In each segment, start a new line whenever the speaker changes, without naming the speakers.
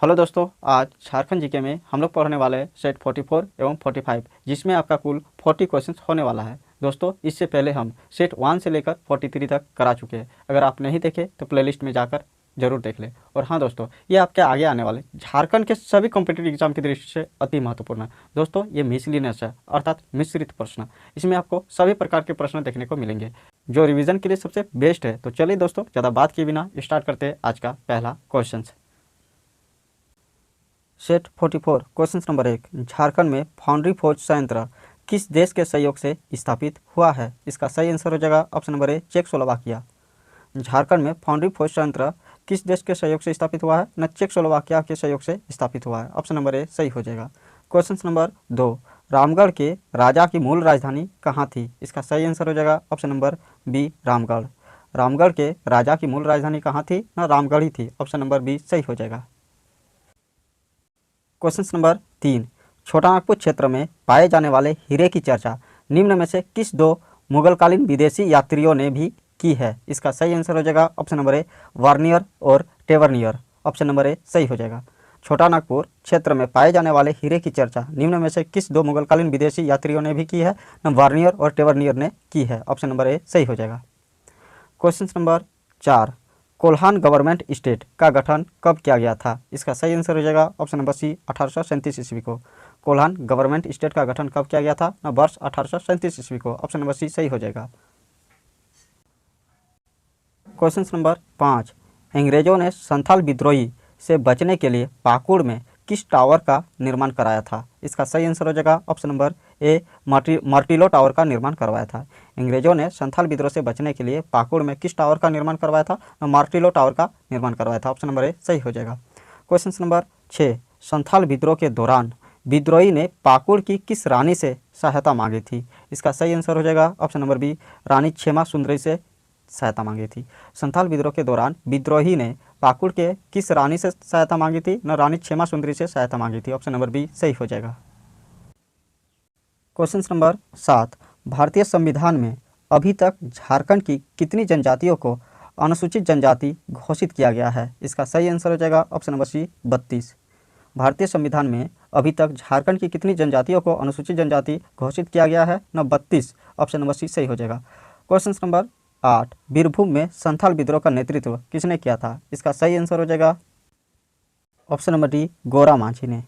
Hello दोस्तों, आज Jharkhand GK में हम लोग पढ़ने वाले हैं सेट 44 एवं 45, जिसमें आपका कुल 40 क्वेश्चंस होने वाला है। दोस्तों, इससे पहले हम सेट 1 से लेकर 43 तक करा चुके हैं। अगर आप नहीं देखे तो प्लेलिस्ट में जाकर जरूर देख लें। और हाँ दोस्तों, ये आपके आगे आने वाले झारखंड के सभी कॉम्पिटिटिव एग्जाम की दृष्टि से अति महत्वपूर्ण है। दोस्तों, ये मिसलिनियस है, अर्थात मिश्रित प्रश्न। इसमें आपको सभी प्रकार के प्रश्न देखने को मिलेंगे जो रिवीजन के लिए सबसे बेस्ट है। तो चलिए दोस्तों, ज़्यादा बात किए बिना स्टार्ट करते हैं आज का पहला question. Set 44 question number 1, Jharkhand में फाउंड्री फौज संयंत्र किस देश के सहयोग से स्थापित हुआ है? इसका सही आंसर हो जाएगा option number A, Czechoslovakia. Jharkhand में फाउंड्री फौज संयंत्र किस देश के सहयोग से स्थापित हुआ है? न चेकोस्लोवाकिया के सहयोग से स्थापित हुआ है। ऑप्शन नंबर ए सही हो जाएगा। क्वेश्चन नंबर 2, रामगढ़ के राजा की मूल राजधानी कहाँ थी? इसका सही आंसर हो जाएगा option number B, Ramgarh. Ramgarh के राजा की मूल राजधानी कहाँ थी? न रामगढ़ ही थी। ऑप्शन नंबर बी सही हो जाएगा। क्वेश्चन नंबर 3, छोटानागपुर क्षेत्र में पाए जाने वाले हीरे की चर्चा निम्न में से किस दो मुगलकालीन विदेशी यात्रियों ने भी की है? इसका सही आंसर हो जाएगा ऑप्शन नंबर ए, वार्नियर और टेवर्नियर। ऑप्शन नंबर ए सही हो जाएगा। छोटानागपुर क्षेत्र में पाए जाने वाले हीरे की चर्चा निम्न में से किस दो मुगलकालीन विदेशी यात्रियों ने भी की है? वार्नियर और टेवर्नियर ने की है। ऑप्शन नंबर ए सही हो जाएगा। Question number 4, Kolhan government state का गठन कब किया गया था? इसका सही आंसर हो जाएगा ऑप्शन नंबर सी, 1837 ईस्वी को। कोल्हान गवर्नमेंट स्टेट का गठन कब किया गया था? न वर्ष 1837 ईस्वी को। ऑप्शन नंबर सी सही हो जाएगा। क्वेश्चन नंबर 5, अंग्रेजों ने संथाल विद्रोही से बचने के लिए पाकुड़ में किस टावर का निर्माण कराया था? इसका सही आंसर हो जाएगा option number A, Martello tower का निर्माण करवाया था। अंग्रेजों ने संथाल विद्रोह से बचने के लिए पाकुड़ में किस टावर का निर्माण करवाया था? मार्टिलो टावर का निर्माण करवाया था। ऑप्शन नंबर ए सही हो जाएगा। क्वेश्चन नंबर 6, संथाल विद्रोह के दौरान विद्रोही ने पाकुड़ की किस रानी से सहायता मांगी थी? इसका सही आंसर हो जाएगा ऑप्शन नंबर बी, रानी क्षेमा सुंदरी से सहायता मांगी थी। संथाल विद्रोह के दौरान विद्रोही ने पाकुड़ के किस रानी से सहायता मांगी थी? न रानी क्षेमा सुंदरी से सहायता मांगी थी। ऑप्शन नंबर बी सही हो जाएगा। क्वेश्चन नंबर 7, भारतीय संविधान में अभी तक झारखंड की कितनी जनजातियों को अनुसूचित जनजाति घोषित किया गया है? इसका सही आंसर हो जाएगा ऑप्शन नंबर सी, 32। भारतीय संविधान में अभी तक झारखंड की कितनी जनजातियों को अनुसूचित जनजाति घोषित किया गया है? न 32। ऑप्शन नंबर सी सही हो जाएगा। क्वेश्चन नंबर 8, बीरभूम में संथाल विद्रोह का नेतृत्व किसने किया था? इसका सही आंसर हो जाएगा ऑप्शन नंबर डी, गोरा माझी ने।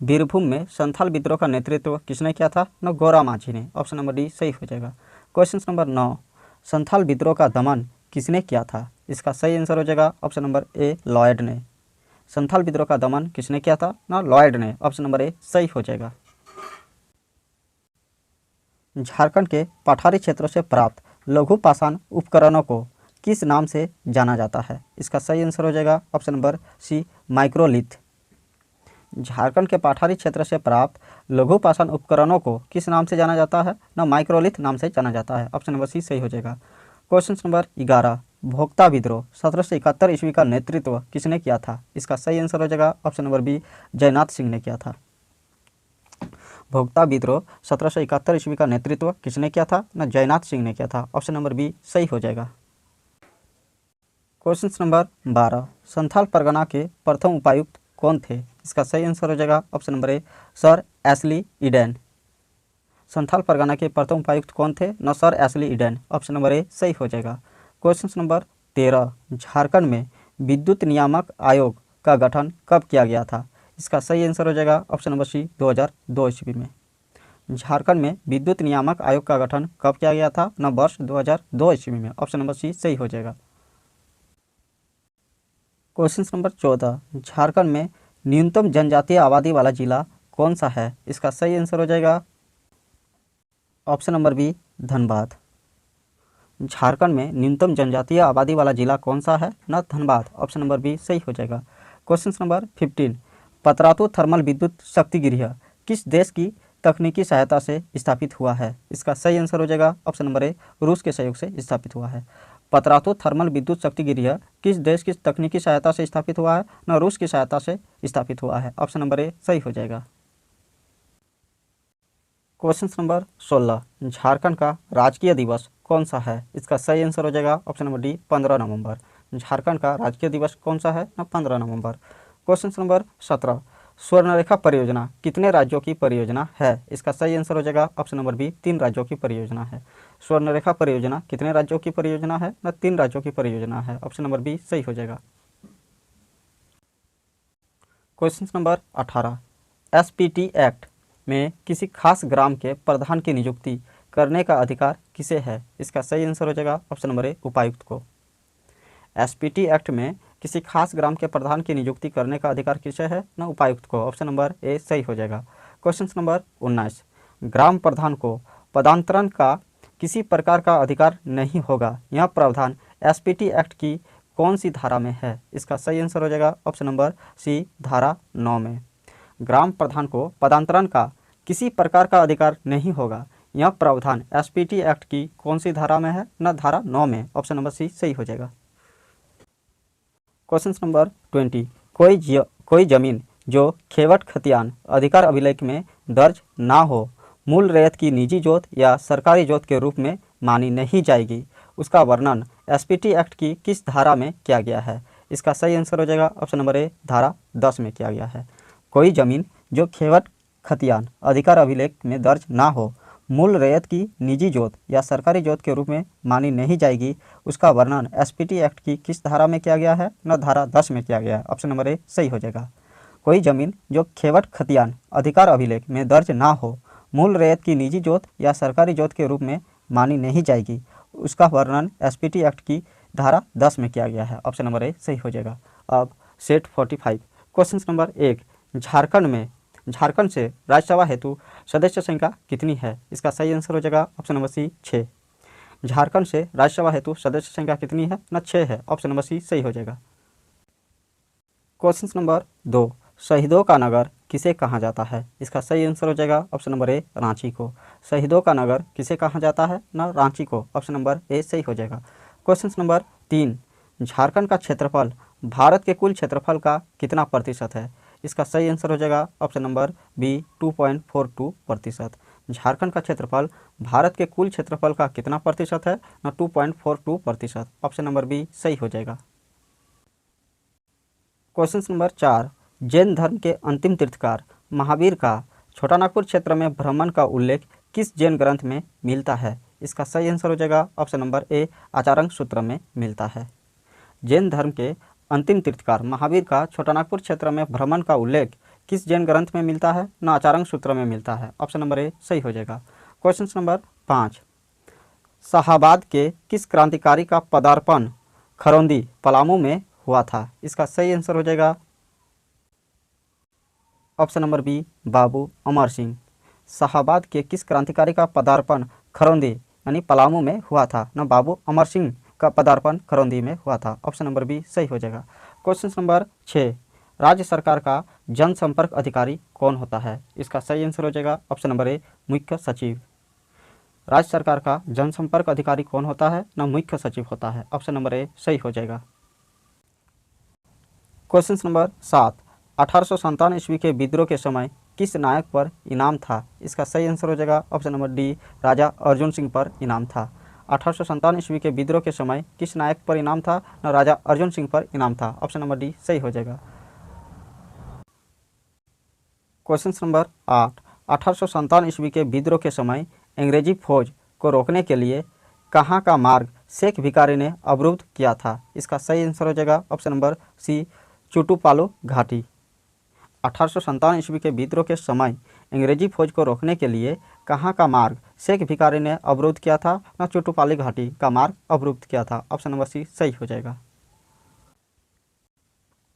बीरभूम में संथाल विद्रोह का नेतृत्व किसने किया था? न गोरा माझी ने। ऑप्शन नंबर डी सही हो जाएगा। क्वेश्चन नंबर 9, संथाल विद्रोह का दमन किसने किया था? इसका सही आंसर हो जाएगा ऑप्शन नंबर ए, लॉयड ने। संथाल विद्रोह का दमन किसने किया था? न लॉयड ने। ऑप्शन नंबर ए सही हो जाएगा। झारखंड के पठारी क्षेत्रों से प्राप्त लघु पाषाण उपकरणों को किस नाम से जाना जाता है? इसका सही आंसर हो जाएगा option number C, microlith. Jharkhand के पठारी क्षेत्र से प्राप्त लघु पाषाण उपकरणों को किस नाम से जाना जाता है? न माइक्रोलिथ नाम से जाना जाता है। ऑप्शन नंबर सी सही हो जाएगा। क्वेश्चन नंबर 11, भोक्ता विद्रोह 1771 ईस्वी का नेतृत्व किसने किया था? इसका सही आंसर हो जाएगा ऑप्शन नंबर बी, जयनाथ सिंह ने किया था। भोक्ता विद्रोह 1771 ईस्वी का नेतृत्व किसने किया था? न जयनाथ सिंह ने किया था। ऑप्शन नंबर बी सही हो जाएगा। क्वेश्चन नंबर 12, संथाल परगना के प्रथम उपायुक्त कौन थे? इसका सही आंसर हो जाएगा option number A, sir Ashley Eden. Santhal Pargana के प्रथम उपायुक्त कौन थे? न sir Ashley Eden. Option number A सही हो जाएगा। क्वेश्चन नंबर 13, झारखंड में विद्युत नियामक आयोग का गठन कब किया गया था? इसका सही आंसर हो जाएगा ऑप्शन नंबर सी, 2002 ईस्वी में। झारखंड में विद्युत नियामक आयोग का गठन कब किया गया था? न वर्ष 2002 ईस्वी में। ऑप्शन नंबर सी सही हो जाएगा। क्वेश्चन नंबर 14, झारखंड में न्यूनतम जनजातीय आबादी वाला जिला कौन सा है? इसका सही आंसर हो जाएगा option number B, Dhanbad. Jharkhand में न्यूनतम जनजातीय आबादी वाला जिला कौन सा है? न धनबाद। ऑप्शन नंबर बी सही हो जाएगा। क्वेश्चन नंबर 15, पतरातू थर्मल विद्युत शक्ति गृह किस देश की तकनीकी सहायता से स्थापित हुआ है? इसका सही आंसर हो जाएगा ऑप्शन नंबर ए, रूस के सहयोग से स्थापित हुआ है। पतरातू थर्मल विद्युत शक्ति गृह किस देश की तकनीकी सहायता से स्थापित हुआ है? न रूस की सहायता से स्थापित हुआ है। ऑप्शन नंबर ए सही हो जाएगा। क्वेश्चन नंबर 16, झारखंड का राजकीय दिवस कौन सा है? इसका सही आंसर हो जाएगा ऑप्शन नंबर डी, 15 नवंबर। झारखंड का राजकीय दिवस कौन सा है? न 15 नवंबर। क्वेश्चन नंबर 17, स्वर्णरेखा परियोजना कितने राज्यों की परियोजना है? इसका सही आंसर हो जाएगा ऑप्शन नंबर बी, 3 राज्यों की परियोजना है। स्वर्णरेखा परियोजना कितने राज्यों की परियोजना है? ना 3 राज्यों की परियोजना है। ऑप्शन नंबर बी सही हो जाएगा। क्वेश्चन नंबर 18, एसपीटी एक्ट में किसी खास ग्राम के प्रधान की नियुक्ति करने का अधिकार किसे है? इसका सही आंसर हो जाएगा ऑप्शन नंबर ए, उपायुक्त को। एसपीटी एक्ट में किसी खास ग्राम के प्रधान की नियुक्ति करने का अधिकार किसे है? ना उपायुक्त को। ऑप्शन नंबर ए सही हो जाएगा। क्वेश्चन नंबर 19, ग्राम प्रधान को पदांतरण का किसी प्रकार का अधिकार नहीं होगा, यह प्रावधान एसपीटी एक्ट की कौन सी धारा में है? इसका सही आंसर हो जाएगा ऑप्शन नंबर सी, धारा 9 में। ग्राम प्रधान को पदांतरण का किसी प्रकार का अधिकार नहीं होगा, यह प्रावधान एसपीटी एक्ट की कौन सी धारा में है? ना धारा 9 में। ऑप्शन नंबर सी सही हो जाएगा। क्वेश्चन नंबर 20, कोई जमीन जो खेवट खतियान अधिकार अभिलेख में दर्ज ना हो, मूल रैयत की निजी जोत या सरकारी जोत के रूप में मानी नहीं जाएगी, उसका वर्णन एसपीटी एक्ट की किस धारा में किया गया है? इसका सही आंसर हो जाएगा ऑप्शन नंबर ए, धारा 10 में किया गया है। कोई जमीन जो खेवट खतियान अधिकार अभिलेख में दर्ज ना हो, मूल रैयत की निजी जोत या सरकारी जोत के रूप में मानी नहीं जाएगी, उसका वर्णन एसपीटी एक्ट की किस धारा में किया गया है? ना धारा 10 में किया गया है। ऑप्शन नंबर ए सही हो जाएगा। कोई जमीन जो खेवट खतियान अधिकार अभिलेख में दर्ज ना हो, मूल रैयत की निजी जोत या सरकारी जोत के रूप में मानी नहीं जाएगी, उसका वर्णन एसपीटी एक्ट की धारा 10 में किया गया है। ऑप्शन नंबर ए सही हो जाएगा। अब सेट 45, क्वेश्चन नंबर 1, झारखंड से राज्यसभा हेतु सदस्य संख्या कितनी है? इसका सही आंसर हो जाएगा ऑप्शन नंबर सी, 6। झारखंड से राज्यसभा हेतु सदस्य संख्या कितनी है? ना 6 है। ऑप्शन नंबर सी सही हो जाएगा। क्वेश्चन नंबर 2, शहीदों का नगर किसे कहा जाता है? इसका सही आंसर हो जाएगा ऑप्शन नंबर ए, रांची को। शहीदों का नगर किसे कहा जाता है? ना रांची को। ऑप्शन नंबर ए सही हो जाएगा। क्वेश्चन नंबर 3, झारखंड का क्षेत्रफल भारत के कुल क्षेत्रफल का कितना प्रतिशत है? इसका सही आंसर हो जाएगा ऑप्शन नंबर बी, 2.42%। झारखंड का क्षेत्रफल भारत के कुल क्षेत्रफल का कितना प्रतिशत है? ना 2.42%। ऑप्शन नंबर बी सही हो जाएगा। क्वेश्चन नंबर 4, जैन धर्म के अंतिम तीर्थकार महावीर का छोटानागपुर क्षेत्र में भ्रमण का उल्लेख किस जैन ग्रंथ में मिलता है? इसका सही आंसर हो जाएगा ऑप्शन नंबर ए, आचार्य सूत्र में मिलता है। जैन धर्म के अंतिम तीर्थकार महावीर का छोटानागपुर क्षेत्र में भ्रमण का उल्लेख किस जैन ग्रंथ में मिलता है? ना आचार्य सूत्र में मिलता है। ऑप्शन नंबर ए सही हो जाएगा। क्वेश्चन नंबर 5, शाहाबाद के किस क्रांतिकारी का पदार्पण खरौंदी पलामू में हुआ था? इसका सही आंसर हो जाएगा ऑप्शन नंबर बी, बाबू अमर सिंह। शाहाबाद के किस क्रांतिकारी का पदार्पण खरौंदी यानी पलामू में हुआ था? ना बाबू अमर सिंह का पदार्पण खरौंदी में हुआ था। ऑप्शन नंबर बी सही हो जाएगा। क्वेश्चन नंबर 6, राज्य सरकार का जनसंपर्क अधिकारी कौन होता है? इसका सही आंसर हो जाएगा ऑप्शन नंबर ए, मुख्य सचिव। राज्य सरकार का जनसंपर्क अधिकारी कौन होता है? ना मुख्य सचिव होता है। ऑप्शन नंबर ए सही हो जाएगा। क्वेश्चन नंबर 7, 1857 ईस्वी के विद्रोह के समय किस नायक पर इनाम था? इसका सही आंसर हो जाएगा ऑप्शन नंबर डी, राजा अर्जुन सिंह पर इनाम था। 1857 ईस्वी के विद्रोह के समय किस नायक पर इनाम था? ना राजा अर्जुन सिंह पर इनाम था। ऑप्शन नंबर डी सही हो जाएगा। क्वेश्चन नंबर 8, 1857 ईस्वी के विद्रोह के समय अंग्रेजी फौज को रोकने के लिए कहाँ का मार्ग शेख भिखारी ने अवरुद्ध किया था? इसका सही आंसर हो जाएगा ऑप्शन नंबर सी, चुटुपालो घाटी। 1857 ईस्वी के विद्रोह के समय अंग्रेजी फौज को रोकने के लिए कहाँ का मार्ग शेख भिखारी ने अवरुद्ध किया था? ना चुटुपाली घाटी का मार्ग अवरुद्ध किया था। ऑप्शन नंबर सी सही हो जाएगा।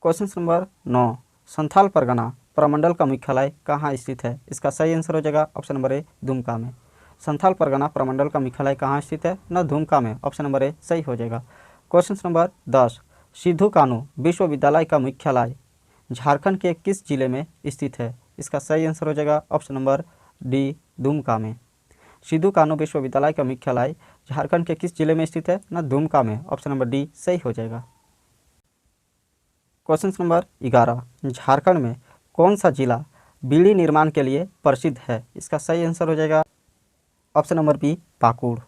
क्वेश्चन नंबर 9, संथाल परगना प्रमंडल का मुख्यालय कहाँ स्थित है? इसका सही आंसर हो जाएगा ऑप्शन नंबर ए, दुमका में। संथाल परगना प्रमंडल का मुख्यालय कहाँ स्थित है? ना दुमका में। ऑप्शन नंबर ए सही हो जाएगा। क्वेश्चन नंबर 10, सिद्धू कानू विश्वविद्यालय का मुख्यालय झारखंड के किस जिले में स्थित है? इसका सही आंसर हो जाएगा ऑप्शन नंबर डी, दुमका में। सिद्धू कानू विश्वविद्यालय का मुख्यालय झारखंड के किस जिले में स्थित है? ना दुमका में। ऑप्शन नंबर डी सही हो जाएगा। क्वेश्चन नंबर 11, झारखंड में कौन सा जिला बीड़ी निर्माण के लिए प्रसिद्ध है? इसका सही आंसर हो जाएगा option number B, Pakur.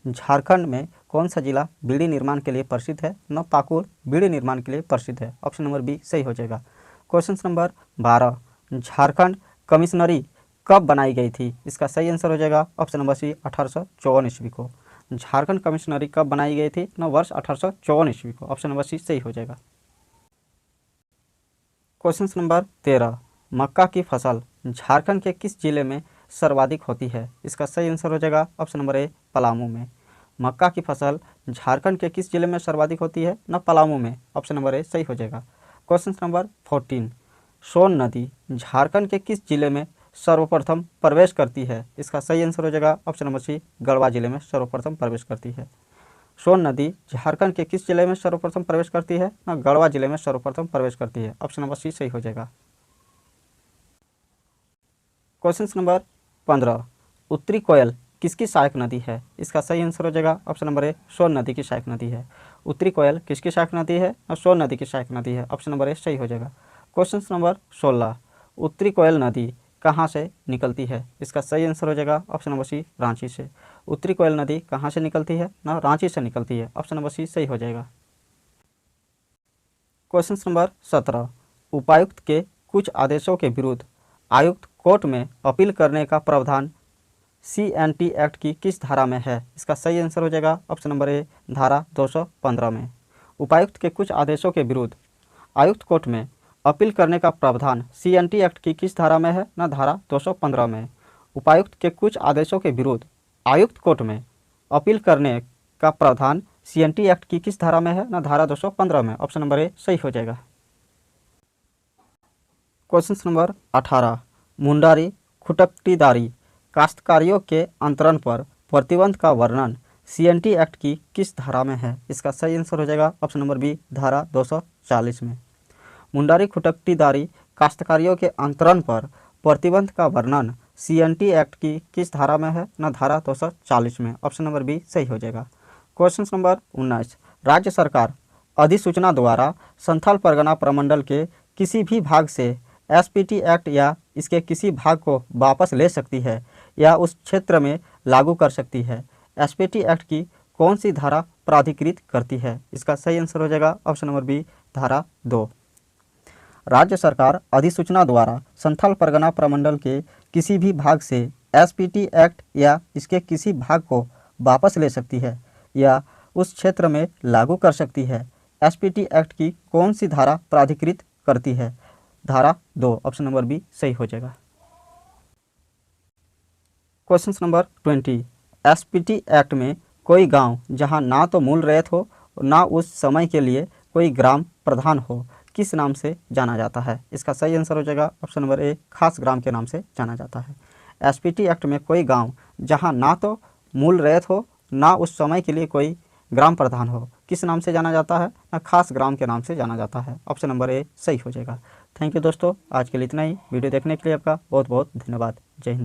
Jharkhand में कौन सा जिला बीड़ी निर्माण के लिए प्रसिद्ध है? ना पाकुड़ बीड़ी निर्माण के लिए प्रसिद्ध है। ऑप्शन नंबर बी सही हो जाएगा। क्वेश्चन नंबर 12, झारखंड कमिश्नरी कब बनाई गई थी? इसका सही आंसर हो जाएगा ऑप्शन नंबर सी 1854 ईस्वी को। झारखंड कमिश्नरी कब बनाई गई थी? ना वर्ष 1854 ईस्वी को। ऑप्शन नंबर सी सही हो जाएगा। क्वेश्चन नंबर 13, मक्का की फसल झारखंड के किस जिले में सर्वाधिक होती है? इसका सही आंसर हो जाएगा ऑप्शन नंबर ए पलामू में। मक्का की फसल झारखंड के किस जिले में सर्वाधिक होती है? ना पलामू में। ऑप्शन नंबर ए सही हो जाएगा। क्वेश्चन नंबर 14, सोन नदी झारखंड के किस जिले में सर्वप्रथम प्रवेश करती है? इसका सही आंसर हो जाएगा ऑप्शन नंबर सी गढ़वा जिले में सर्वप्रथम प्रवेश करती है। सोन नदी झारखंड के किस जिले में सर्वप्रथम प्रवेश करती है? ना गढ़वा जिले में सर्वप्रथम प्रवेश करती है। ऑप्शन नंबर सी सही हो जाएगा। क्वेश्चन नंबर 15, उत्तरी कोयल किसकी सहायक नदी है? इसका सही आंसर हो जाएगा ऑप्शन नंबर ए सोन नदी की सहायक नदी है। उत्तरी कोयल किसकी सहायक नदी है? और सोन नदी की सहायक नदी है। ऑप्शन नंबर ए सही हो जाएगा। क्वेश्चन नंबर 16, उत्तरी कोयल नदी कहाँ से निकलती है? इसका सही आंसर हो जाएगा ऑप्शन नंबर सी रांची से। उत्तरी कोयल नदी कहाँ से निकलती है? ना रांची से निकलती है। ऑप्शन नंबर सी सही हो जाएगा। क्वेश्चन नंबर 17, उपायुक्त के कुछ आदेशों के विरुद्ध आयुक्त कोर्ट में अपील करने का प्रावधान CNT एक्ट की किस धारा में है? इसका सही आंसर हो जाएगा ऑप्शन नंबर ए धारा 215 में। उपायुक्त के कुछ आदेशों के विरुद्ध आयुक्त कोर्ट में अपील करने का प्रावधान CNT एक्ट की किस धारा में है? ना धारा 215 में। उपायुक्त के कुछ आदेशों के विरुद्ध आयुक्त कोर्ट में अपील करने का प्रावधान CNT एक्ट की किस धारा में है? ना धारा 215 में। ऑप्शन नंबर ए सही हो जाएगा। क्वेश्चन नंबर 18, मुंडारी खुटकटीदारी काश्तकारियों के अंतरण पर प्रतिबंध का वर्णन CNT एक्ट की किस धारा में है? इसका सही आंसर हो जाएगा ऑप्शन नंबर बी धारा 240 में। मुंडारी खुटकटीदारी काश्तकारियों के अंतरण पर प्रतिबंध का वर्णन CNT एक्ट की किस धारा में है? ना धारा 240 में। ऑप्शन नंबर बी सही हो जाएगा। क्वेश्चन नंबर 19, राज्य सरकार अधिसूचना द्वारा संथाल परगना प्रमंडल के किसी भी भाग से SPT एक्ट या इसके किसी भाग को वापस ले सकती है या उस क्षेत्र में लागू कर सकती है। SPT एक्ट की कौन सी धारा प्राधिकृत करती है? इसका सही आंसर हो जाएगा ऑप्शन नंबर बी धारा 2। राज्य सरकार अधिसूचना द्वारा संथाल परगना प्रमंडल के किसी भी भाग से SPT एक्ट या इसके किसी भाग को वापस ले सकती है या उस क्षेत्र में लागू कर सकती है। SPT एक्ट की कौन सी धारा प्राधिकृत करती है? धारा 2। ऑप्शन नंबर बी सही हो जाएगा। क्वेश्चन नंबर 20, SPT एक्ट में कोई गांव जहां ना तो मूल रैयत हो और ना उस समय के लिए कोई ग्राम प्रधान हो किस नाम से जाना जाता है? इसका सही आंसर हो जाएगा ऑप्शन नंबर ए खास ग्राम के नाम से जाना जाता है। SPT एक्ट में कोई गांव जहां ना तो मूल रैयत हो ना उस समय के लिए कोई ग्राम प्रधान हो किस नाम से जाना जाता है? ना खास ग्राम के नाम से जाना जाता है। ऑप्शन नंबर ए सही हो जाएगा। थैंक यू दोस्तों, आज के लिए इतना ही। वीडियो देखने के लिए आपका बहुत बहुत धन्यवाद। जय हिंद।